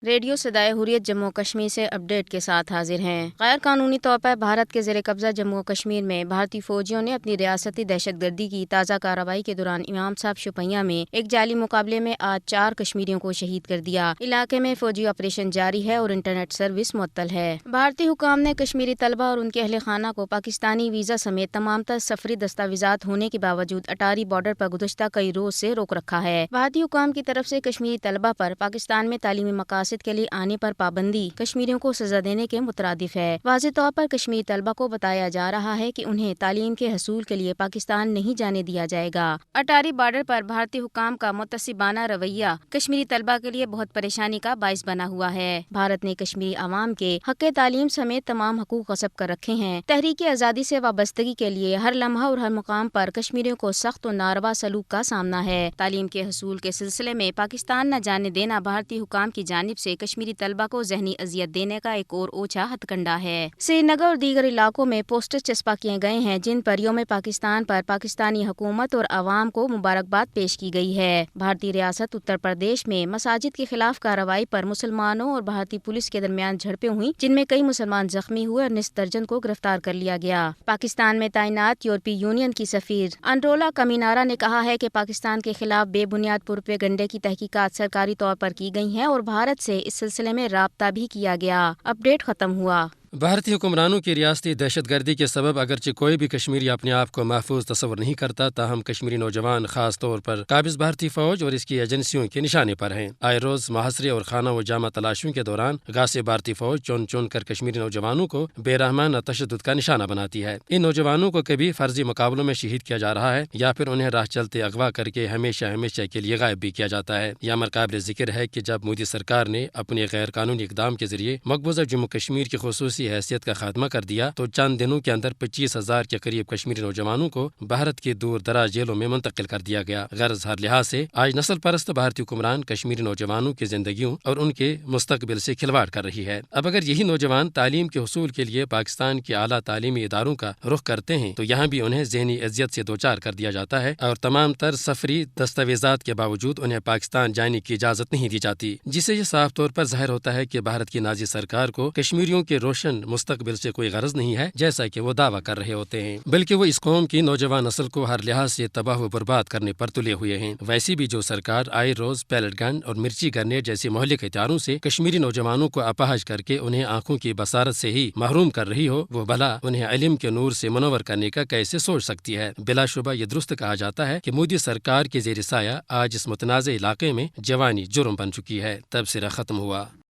Radio صدائے حریت جموں کشمیر سے update کے ساتھ حاضر ہیں۔ غیر قانونی طور پر بھارت کے زیر قبضہ جموں کشمیر میں بھارتی فوجیوں نے اپنی ریاستی دہشت گردی کی تازہ کارروائی کے دوران امام صاحب شوپیاں میں ایک جعلی مقابلے میں آج 4 کشمیریوں کو شہید کر دیا۔ علاقے میں فوجی آپریشن جاری ہے اور انٹرنیٹ سروس معطل ہے۔ بھارتی حکام نے کشمیری طلبہ اور ان کے اہل خانہ کو پاکستانی ویزا سمیت تمام تر سفری دستاویزات ہونے کے باوجود اٹاری بارڈر پر گزشتہ کئی روز سے روک رکھا ہے۔ بھارتی حکام کی طرف سے کشمیری طلبہ پر پاکستان میں تعلیمی مقاصد کے لیے آنے پر پابندی کشمیریوں کو سزا دینے کے مترادف ہے۔ واضح طور پر کشمیری طلبہ کو بتایا جا رہا ہے کہ انہیں تعلیم کے حصول کے لیے پاکستان نہیں جانے دیا جائے گا۔ اٹاری بارڈر پر بھارتی حکام کا متعصبانہ رویہ کشمیری طلبہ کے لیے بہت پریشانی کا باعث بنا ہوا ہے۔ بھارت نے کشمیری عوام کے حق تعلیم سمیت تمام حقوق غصب کر رکھے ہیں۔ تحریک آزادی سے وابستگی کے لیے ہر لمحہ اور ہر مقام پر کشمیریوں کو سخت و ناروا سلوک کا سامنا ہے۔ تعلیم کے حصول کے سلسلے میں پاکستان نہ جانے دینا بھارتی حکام کی جانب سے کشمیری طلبہ کو ذہنی اذیت دینے کا ایک اور اوچھا ہتھ کنڈا ہے۔ سری نگر اور دیگر علاقوں میں پوسٹر چسپاں کیے گئے ہیں جن پر یوم پاکستان پر پاکستانی حکومت اور عوام کو مبارکباد پیش کی گئی ہے۔ بھارتی ریاست اتر پردیش میں مساجد کے خلاف کارروائی پر مسلمانوں اور بھارتی پولیس کے درمیان جھڑپیں ہوئیں جن میں کئی مسلمان زخمی ہوئے اور نصف درجن کو گرفتار کر لیا گیا۔ پاکستان میں تعینات یورپی یونین کی سفیر انرولا کمینارا نے کہا ہے کہ پاکستان کے خلاف بے بنیاد پروپیگنڈے کی تحقیقات سرکاری طور پر کی گئی ہیں اور بھارت سے اس سلسلے میں رابطہ بھی کیا گیا۔ اپڈیٹ ختم ہوا۔ بھارتی حکمرانوں کی ریاستی دہشت گردی کے سبب اگرچہ کوئی بھی کشمیری اپنے آپ کو محفوظ تصور نہیں کرتا، تاہم کشمیری نوجوان خاص طور پر قابض بھارتی فوج اور اس کی ایجنسیوں کے نشانے پر ہیں۔ آئے روز محاصرے اور خانہ و جامع تلاشیوں کے دوران غاصب بھارتی فوج چن چن کر کشمیری نوجوانوں کو بے رحمانہ تشدد کا نشانہ بناتی ہے۔ ان نوجوانوں کو کبھی فرضی مقابلوں میں شہید کیا جا رہا ہے یا پھر انہیں راہ چلتے اغوا کر کے ہمیشہ کے لیے غائب بھی کیا جاتا ہے۔ یہ امر قابل ذکر ہے کہ جب مودی سرکار نے اپنے غیر قانونی اقدام کے ذریعے مقبوضہ جموں کشمیر کی خصوصی حیثیت کا خاتمہ کر دیا تو چند دنوں کے اندر 25,000 کے قریب کشمیری نوجوانوں کو بھارت کی دور دراز جیلوں میں منتقل کر دیا گیا۔ غرض ہر لحاظ سے آج نسل پرست بھارتی حکمران کشمیری نوجوانوں کی زندگیوں اور ان کے مستقبل سے کھلواڑ کر رہی ہے۔ اب اگر یہی نوجوان تعلیم کے حصول کے لیے پاکستان کے اعلیٰ تعلیمی اداروں کا رخ کرتے ہیں تو یہاں بھی انہیں ذہنی اذیت سے دوچار کر دیا جاتا ہے اور تمام تر سفری دستاویزات کے باوجود انہیں پاکستان جانے کی اجازت نہیں دی جاتی، جس سے یہ صاف طور پر ظاہر ہوتا ہے کہ بھارت کی نازی سرکار کو کشمیریوں کے روشن مستقبل سے کوئی غرض نہیں ہے جیسا کہ وہ دعویٰ کر رہے ہوتے ہیں، بلکہ وہ اس قوم کی نوجوان نسل کو ہر لحاظ سے تباہ و برباد کرنے پر تلے ہوئے ہیں۔ ویسے بھی جو سرکار آئے روز پیلٹ گن اور مرچی گرنیڈ جیسے مہلک ہتھیاروں سے کشمیری نوجوانوں کو اپاہج کر کے انہیں آنکھوں کی بصارت سے ہی محروم کر رہی ہو، وہ بھلا انہیں علم کے نور سے منور کرنے کا کیسے سوچ سکتی ہے؟ بلا شبہ یہ درست کہا جاتا ہے کہ مودی سرکار کے زیر سایہ آج اس متنازع علاقے میں جوانی جرم بن چکی ہے۔ تبصرہ ختم ہوا۔